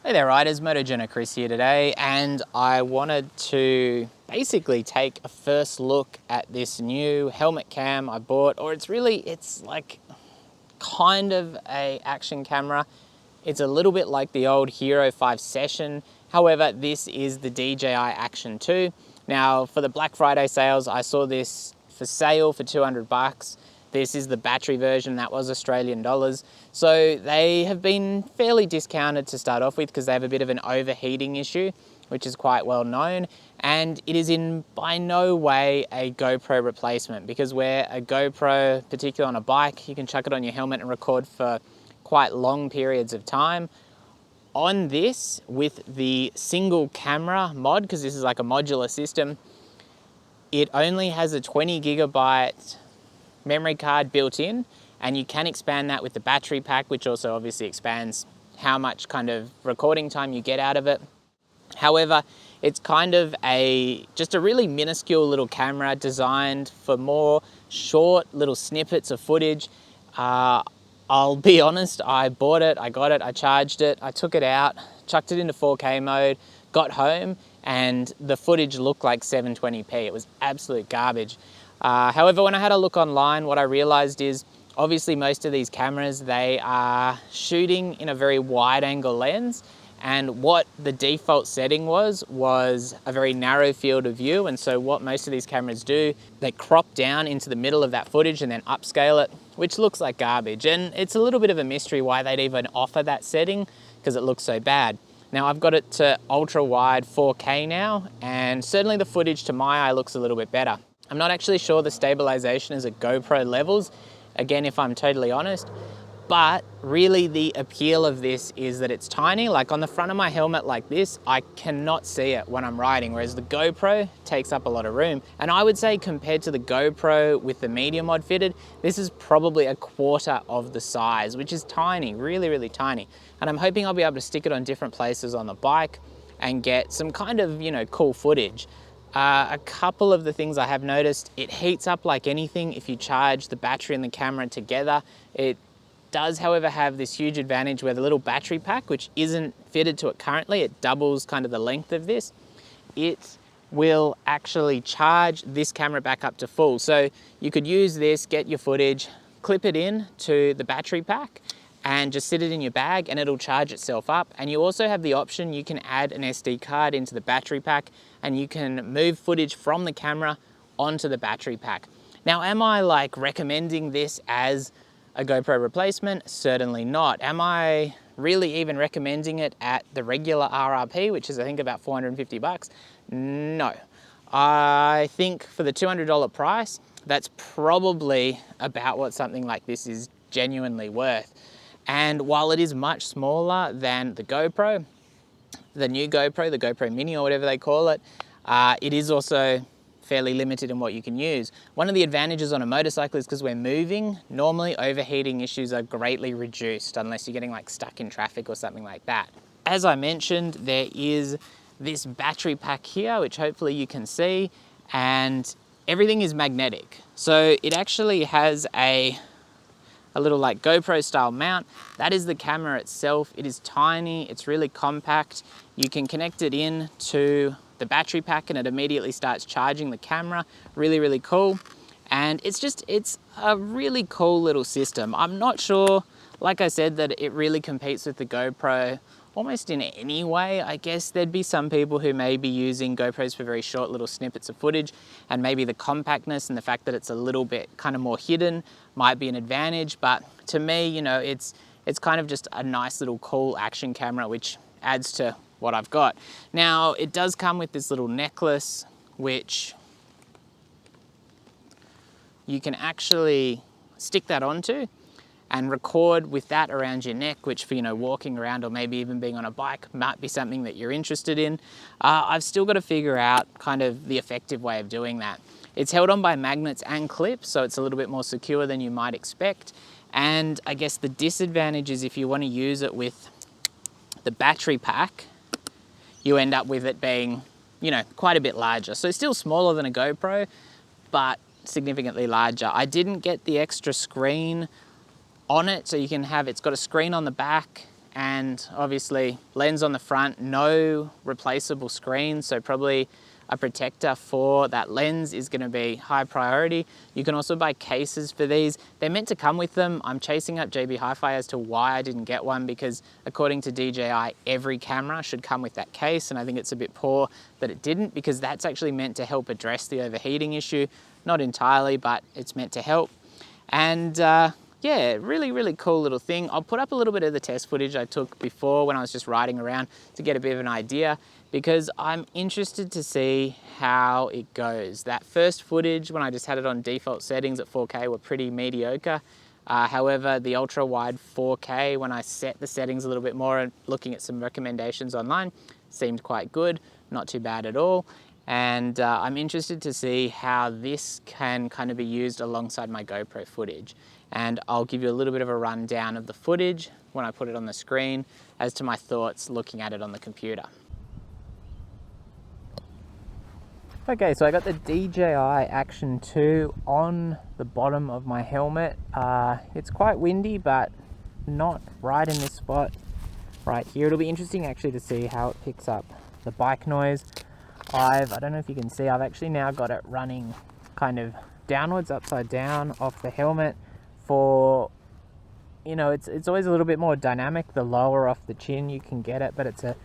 Hey there riders, Moto Journo Kris here today, and I wanted to basically take a first look at this new helmet cam I bought, or it's like kind of a action camera. It's a little bit like the old Hero 5 Session, however this is the DJI Action 2. Now for the Black Friday sales I saw this for sale for 200 bucks. This is the battery version, that was Australian dollars. So they have been fairly discounted to start off with because they have a bit of an overheating issue, which is quite well known. And it is in by no way a GoPro replacement, because where a GoPro, particularly on a bike, you can chuck it on your helmet and record for quite long periods of time. On this, with the single camera mod, because this is like a modular system, it only has a 20 gigabyte memory card built in, and you can expand that with the battery pack, which also obviously expands how much kind of recording time you get out of it. However, it's kind of just a really minuscule little camera designed for more short little snippets of footage. I'll be honest, I bought it, I got it, I charged it, I took it out, chucked it into 4K mode, got home, and the footage looked like 720p. It was absolute garbage. However, when I had a look online, what I realized is obviously most of these cameras, they are shooting in a very wide angle lens, and what the default setting was a very narrow field of view. And so what most of these cameras do, they crop down into the middle of that footage and then upscale it, which looks like garbage. And it's a little bit of a mystery why they'd even offer that setting, because it looks so bad. Now I've got it to ultra wide 4K now, and certainly the footage to my eye looks a little bit better. I'm not actually sure the stabilization is at GoPro levels, again, if I'm totally honest, but really the appeal of this is that it's tiny. Like on the front of my helmet like this, I cannot see it when I'm riding, whereas the GoPro takes up a lot of room. And I would say compared to the GoPro with the media mod fitted, this is probably a quarter of the size, which is tiny, really, really tiny. And I'm hoping I'll be able to stick it on different places on the bike and get some kind of, cool footage. A couple of the things I have noticed, it heats up like anything if you charge the battery and the camera together. It does, however, have this huge advantage where the little battery pack, which isn't fitted to it currently, it doubles kind of the length of this. It will actually charge this camera back up to full. So you could use this, get your footage, clip it in to the battery pack, and just sit it in your bag and it'll charge itself up. And you also have the option, you can add an SD card into the battery pack and you can move footage from the camera onto the battery pack. Now, am I like recommending this as a GoPro replacement? Certainly not. Am I really even recommending it at the regular RRP, which is I think about 450 bucks? No. I think for the $200 price, that's probably about what something like this is genuinely worth. And while it is much smaller than the GoPro, the new GoPro, the GoPro Mini or whatever they call it, it is also fairly limited in what you can use. One of the advantages on a motorcycle is because we're moving, normally overheating issues are greatly reduced unless you're getting like stuck in traffic or something like that. As I mentioned, there is this battery pack here, which hopefully you can see, and everything is magnetic. So it actually has a little like GoPro style mount. That is the camera itself. It is tiny, it's really compact. You can connect it in to the battery pack and it immediately starts charging the camera. Really, really cool. And it's a really cool little system. I'm not sure, like I said, that it really competes with the GoPro almost in any way. I guess there'd be some people who may be using GoPros for very short little snippets of footage, and maybe the compactness and the fact that it's a little bit kind of more hidden might be an advantage. But to me, it's kind of just a nice little cool action camera, which adds to what I've got. Now, it does come with this little necklace, which you can actually stick that onto and record with that around your neck, which for walking around or maybe even being on a bike might be something that you're interested in. I've still got to figure out kind of the effective way of doing that. It's held on by magnets and clips, so it's a little bit more secure than you might expect. And I guess the disadvantage is if you want to use it with the battery pack, you end up with it being, quite a bit larger. So it's still smaller than a GoPro, but significantly larger. I didn't get the extra screen on it, so you can have, it's got a screen on the back and obviously lens on the front, no replaceable screen, so probably a protector for that lens is going to be high priority. You can also buy cases for these. They're meant to come with them. I'm chasing up JB Hi-Fi as to why I didn't get one, because according to DJI, every camera should come with that case, and I think it's a bit poor that it didn't, because that's actually meant to help address the overheating issue. Not entirely, but it's meant to help. And yeah, really cool little thing. I'll put up a little bit of the test footage I took before when I was just riding around to get a bit of an idea, because I'm interested to see how it goes. That first footage when I just had it on default settings at 4K were pretty mediocre. However, the ultra wide 4K, when I set the settings a little bit more and looking at some recommendations online, seemed quite good, not too bad at all. And I'm interested to see how this can kind of be used alongside my GoPro footage. And I'll give you a little bit of a rundown of the footage when I put it on the screen as to my thoughts looking at it on the computer. Okay, so I got the DJI Action 2 on the bottom of my helmet. It's quite windy, but not right in this spot right here. It'll be interesting actually to see how it picks up the bike noise. I don't know if you can see, I've actually now got it running kind of downwards, upside down off the helmet for, you know, it's always a little bit more dynamic the lower off the chin you can get it, but it's a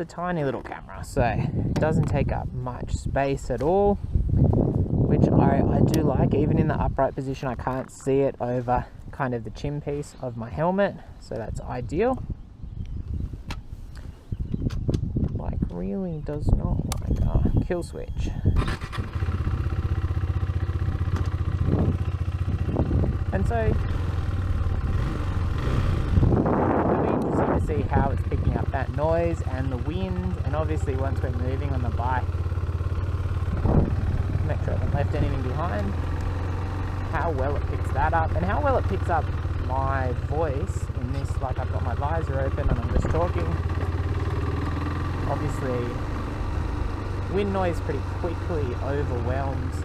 tiny little camera, so it doesn't take up much space at all, which I do like. Even in the upright position, I can't see it over kind of the chin piece of my helmet, so that's ideal. Like, really does not like kill switch. And so it'll be interesting to see how it's picking up that noise and the wind, and obviously once we're moving on the bike, make sure I haven't left anything behind, how well it picks that up, and how well it picks up my voice in this. Like, I've got my visor open and I'm just talking. Obviously wind noise pretty quickly overwhelms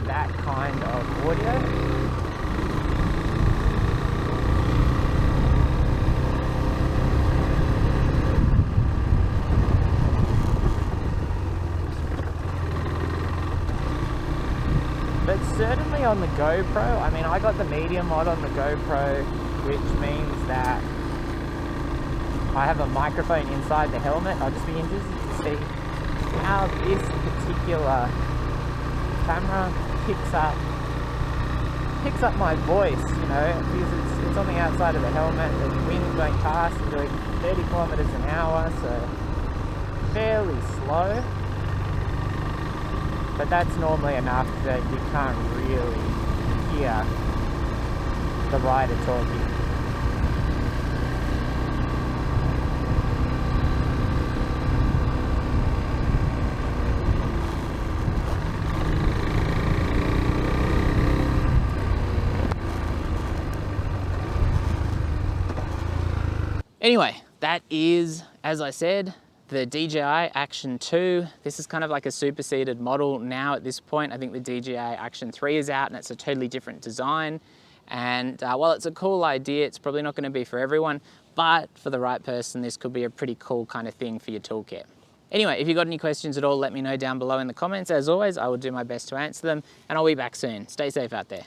that kind of audio. But certainly on the GoPro, I mean, I got the medium mod on the GoPro, which means that I have a microphone inside the helmet. I'll just be interested to see how this particular camera picks up my voice, you know, because it's on the outside of the helmet, there's wind going past, I'm doing 30 kilometers an hour, so fairly slow. But that's normally enough that you can't really hear the rider talking. Anyway, that is, as I said, the DJI Action 2. This is kind of like a superseded model now at this point. I think the DJI Action 3 is out and it's a totally different design. And while it's a cool idea, it's probably not going to be for everyone, but for the right person, this could be a pretty cool kind of thing for your toolkit. Anyway, if you've got any questions at all, let me know down below in the comments. As always, I will do my best to answer them, and I'll be back soon. Stay safe out there.